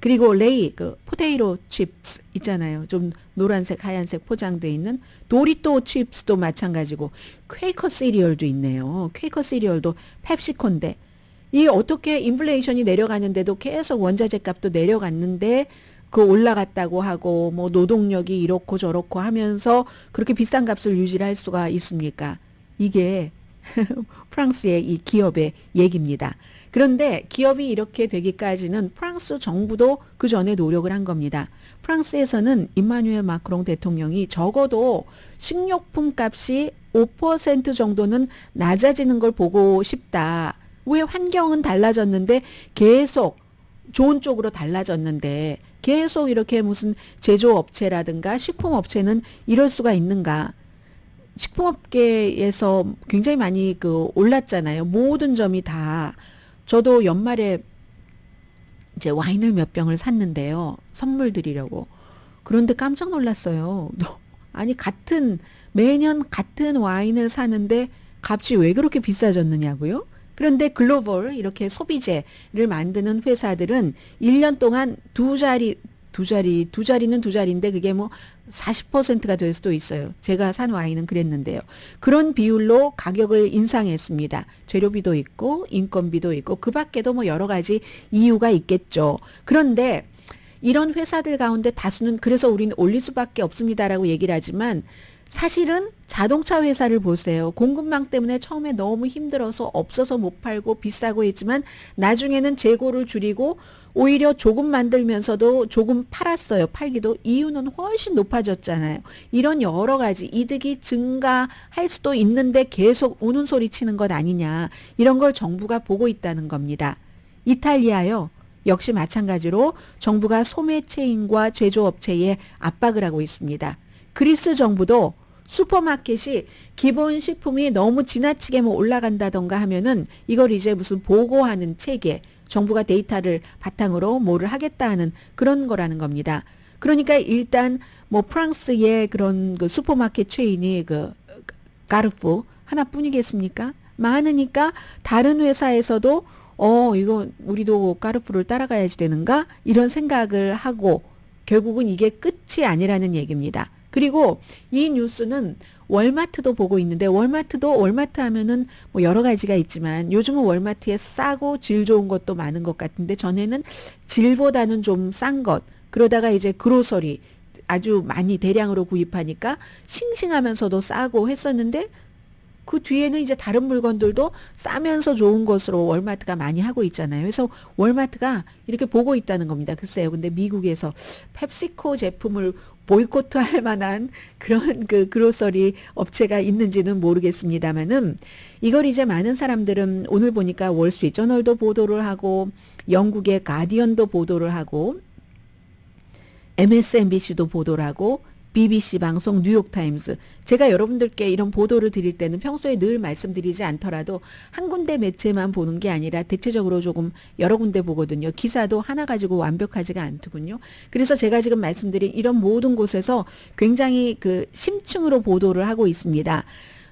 그리고 레이, 포테이토 칩스 있잖아요. 좀 노란색, 하얀색 포장돼 있는 도리또 칩스도 마찬가지고 퀘이커 시리얼도 있네요. 퀘이커 시리얼도 펩시코인데 이게 어떻게 인플레이션이 내려가는데도 계속 원자재 값도 내려갔는데 올라갔다고 하고 뭐 노동력이 이렇고 저렇고 하면서 그렇게 비싼 값을 유지를 할 수가 있습니까? 이게 프랑스의 이 기업의 얘기입니다. 그런데 기업이 이렇게 되기까지는 프랑스 정부도 그 전에 노력을 한 겁니다. 프랑스에서는 임마누엘 마크롱 대통령이 적어도 식료품 값이 5% 정도는 낮아지는 걸 보고 싶다. 왜 환경은 달라졌는데 계속 좋은 쪽으로 달라졌는데 계속 이렇게 무슨 제조업체라든가 식품업체는 이럴 수가 있는가. 식품업계에서 굉장히 많이 올랐잖아요. 모든 점이 다. 저도 연말에 이제 와인을 몇 병을 샀는데요. 선물 드리려고. 그런데 깜짝 놀랐어요. 아니 매년 같은 와인을 사는데 값이 왜 그렇게 비싸졌느냐고요? 그런데 글로벌 이렇게 소비재를 만드는 회사들은 1년 동안 두 자리는 두 자리인데 그게 뭐 40%가 될 수도 있어요. 제가 산 와인은 그랬는데요. 그런 비율로 가격을 인상했습니다. 재료비도 있고 인건비도 있고 그 밖에도 뭐 여러 가지 이유가 있겠죠. 그런데 이런 회사들 가운데 다수는 그래서 우리는 올릴 수밖에 없습니다라고 얘기를 하지만 사실은 자동차 회사를 보세요. 공급망 때문에 처음에 너무 힘들어서 없어서 못 팔고 비싸고 했지만 나중에는 재고를 줄이고 오히려 조금 만들면서도 조금 팔았어요. 팔기도. 이유는 훨씬 높아졌잖아요. 이런 여러 가지 이득이 증가할 수도 있는데 계속 우는 소리 치는 것 아니냐. 이런 걸 정부가 보고 있다는 겁니다. 이탈리아요. 역시 마찬가지로 정부가 소매체인과 제조업체에 압박을 하고 있습니다. 그리스 정부도 슈퍼마켓이 기본 식품이 너무 지나치게 뭐 올라간다던가 하면은 이걸 이제 무슨 보고하는 체계, 정부가 데이터를 바탕으로 뭐를 하겠다는 그런 거라는 겁니다. 그러니까 일단 뭐 프랑스의 그런 그 슈퍼마켓 체인이 그 까르푸 하나뿐이겠습니까? 많으니까 다른 회사에서도 이거 우리도 까르푸를 따라가야지 되는가? 이런 생각을 하고 결국은 이게 끝이 아니라는 얘기입니다. 그리고 이 뉴스는 월마트도 보고 있는데 월마트 하면은 뭐 여러 가지가 있지만 요즘은 월마트에 싸고 질 좋은 것도 많은 것 같은데 전에는 질보다는 좀 싼 것, 그러다가 이제 그로서리 아주 많이 대량으로 구입하니까 싱싱하면서도 싸고 했었는데 그 뒤에는 이제 다른 물건들도 싸면서 좋은 것으로 월마트가 많이 하고 있잖아요. 그래서 월마트가 이렇게 보고 있다는 겁니다. 글쎄요. 근데 미국에서 펩시코 제품을 보이콧할 만한 그런 그 그로서리 업체가 있는지는 모르겠습니다만은 이걸 이제 많은 사람들은 오늘 보니까 월스트리트저널도 보도를 하고 영국의 가디언도 보도를 하고 MSNBC도 보도를 하고 BBC 방송 뉴욕타임스, 제가 여러분들께 이런 보도를 드릴 때는 평소에 늘 말씀드리지 않더라도 한 군데 매체만 보는 게 아니라 대체적으로 조금 여러 군데 보거든요. 기사도 하나 가지고 완벽하지가 않더군요. 그래서 제가 지금 말씀드린 이런 모든 곳에서 굉장히 그 심층으로 보도를 하고 있습니다.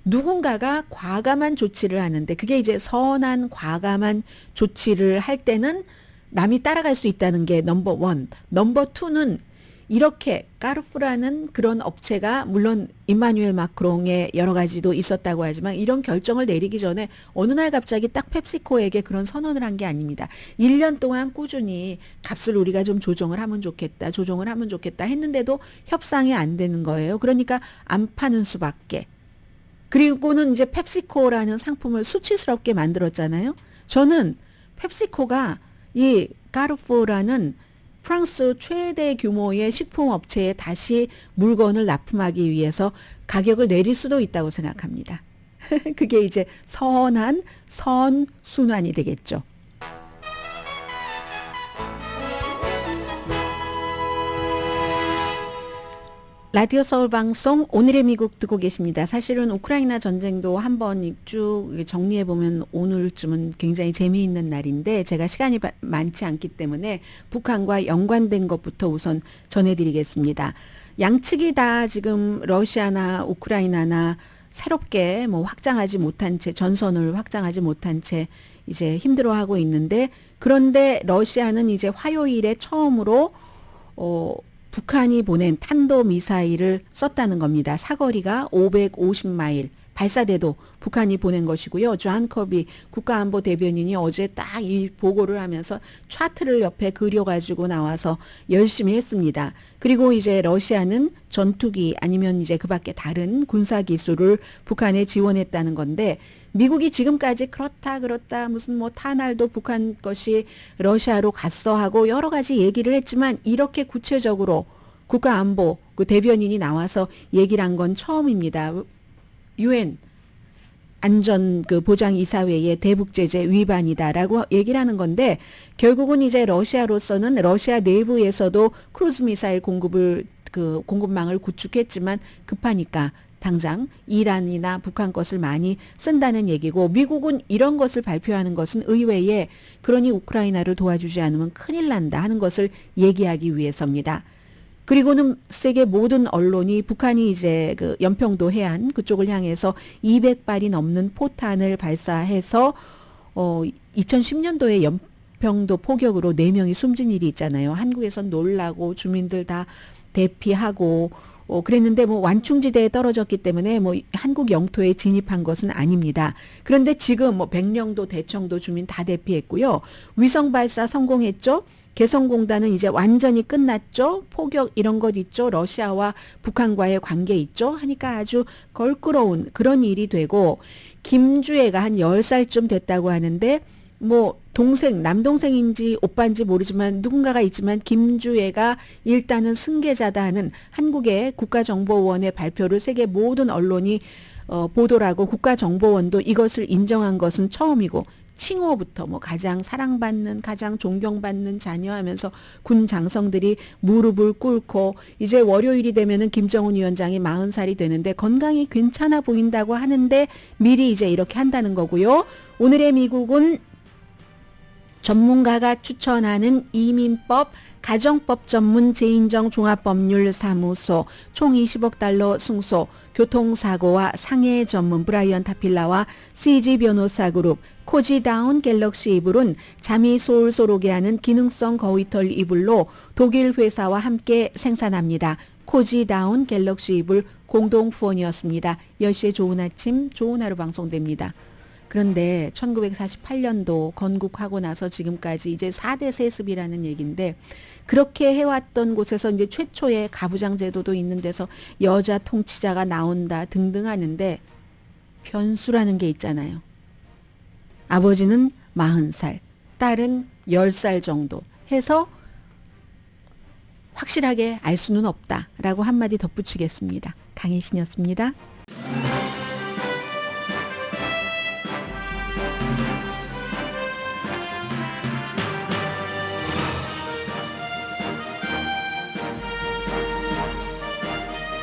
누군가가 과감한 조치를 하는데 그게 이제 선한 과감한 조치를 할 때는 남이 따라갈 수 있다는 게 넘버 원. 넘버 투는 이렇게 까르푸라는 그런 업체가 물론 임마누엘 마크롱의 여러 가지도 있었다고 하지만 이런 결정을 내리기 전에 어느 날 갑자기 딱 펩시코에게 그런 선언을 한 게 아닙니다. 1년 동안 꾸준히 값을 우리가 좀 조정을 하면 좋겠다 했는데도 협상이 안 되는 거예요. 그러니까 안 파는 수밖에. 그리고는 이제 펩시코라는 상품을 수치스럽게 만들었잖아요. 저는 펩시코가 이 까르푸라는 프랑스 최대 규모의 식품업체에 다시 물건을 납품하기 위해서 가격을 내릴 수도 있다고 생각합니다. 그게 이제 선한 선순환이 되겠죠. 라디오 서울 방송 오늘의 미국 듣고 계십니다. 사실은 우크라이나 전쟁도 한번 쭉 정리해 보면 오늘쯤은 굉장히 재미있는 날인데 제가 시간이 많지 않기 때문에 북한과 연관된 것부터 우선 전해드리겠습니다. 양측이 다 지금 러시아나 우크라이나나 새롭게 뭐 확장하지 못한 채 전선을 확장하지 못한 채 이제 힘들어하고 있는데 그런데 러시아는 이제 화요일에 처음으로 북한이 보낸 탄도미사일을 썼다는 겁니다. 사거리가 550마일, 발사대도 북한이 보낸 것이고요. 존 커비 국가안보 대변인이 어제 딱 이 보고를 하면서 차트를 옆에 그려가지고 나와서 열심히 했습니다. 그리고 이제 러시아는 전투기 아니면 이제 그 밖에 다른 군사기술을 북한에 지원했다는 건데 미국이 지금까지 그렇다 무슨 뭐 타날도 북한 것이 러시아로 갔어 하고 여러 가지 얘기를 했지만 이렇게 구체적으로 국가안보 그 대변인이 나와서 얘기를 한 건 처음입니다. UN 안전 그 보장 이사회의 대북 제재 위반이다라고 얘기를 하는 건데 결국은 이제 러시아로서는 러시아 내부에서도 크루즈 미사일 공급망을 구축했지만 급하니까 당장 이란이나 북한 것을 많이 쓴다는 얘기고 미국은 이런 것을 발표하는 것은 의회에 그러니 우크라이나를 도와주지 않으면 큰일 난다 하는 것을 얘기하기 위해서입니다. 그리고는 세계 모든 언론이 북한이 이제 그 연평도 해안 그쪽을 향해서 200발이 넘는 포탄을 발사해서 2010년도에 연평도 포격으로 4명이 숨진 일이 있잖아요. 한국에선 놀라고 주민들 다 대피하고 그랬는데 뭐 완충지대에 떨어졌기 때문에 뭐 한국 영토에 진입한 것은 아닙니다. 그런데 지금 뭐 백령도 대청도 주민 다 대피했고요. 위성 발사 성공했죠. 개성공단은 이제 완전히 끝났죠. 포격 이런 것 있죠. 러시아와 북한과의 관계 있죠. 하니까 아주 걸끄러운 그런 일이 되고 김주애가 한 10살쯤 됐다고 하는데 뭐 동생, 남동생인지 오빠인지 모르지만 누군가가 있지만 김주애가 일단은 승계자다 하는 한국의 국가정보원의 발표를 세계 모든 언론이 보도를 하고 국가정보원도 이것을 인정한 것은 처음이고 칭호부터 뭐 가장 사랑받는 가장 존경받는 자녀 하면서 군 장성들이 무릎을 꿇고 이제 월요일이 되면은 김정은 위원장이 40살이 되는데 건강이 괜찮아 보인다고 하는데 미리 이제 이렇게 한다는 거고요. 오늘의 미국은 전문가가 추천하는 이민법 가정법 전문 재인정 종합법률사무소 총 20억 달러 승소 교통사고와 상해 전문 브라이언 타필라와 CG 변호사 그룹 코지다운 갤럭시 이불은 잠이 솔솔오게 하는 기능성 거위털 이불로 독일 회사와 함께 생산합니다. 코지다운 갤럭시 이불 공동 후원이었습니다. 10시에 좋은 아침 좋은 하루 방송됩니다. 그런데 1948년도 건국하고 나서 지금까지 이제 4대 세습이라는 얘기인데 그렇게 해왔던 곳에서 이제 최초의 가부장 제도도 있는 데서 여자 통치자가 나온다 등등 하는데 변수라는 게 있잖아요. 아버지는 40살, 딸은 10살 정도 해서 확실하게 알 수는 없다라고 한마디 덧붙이겠습니다. 강혜신이었습니다.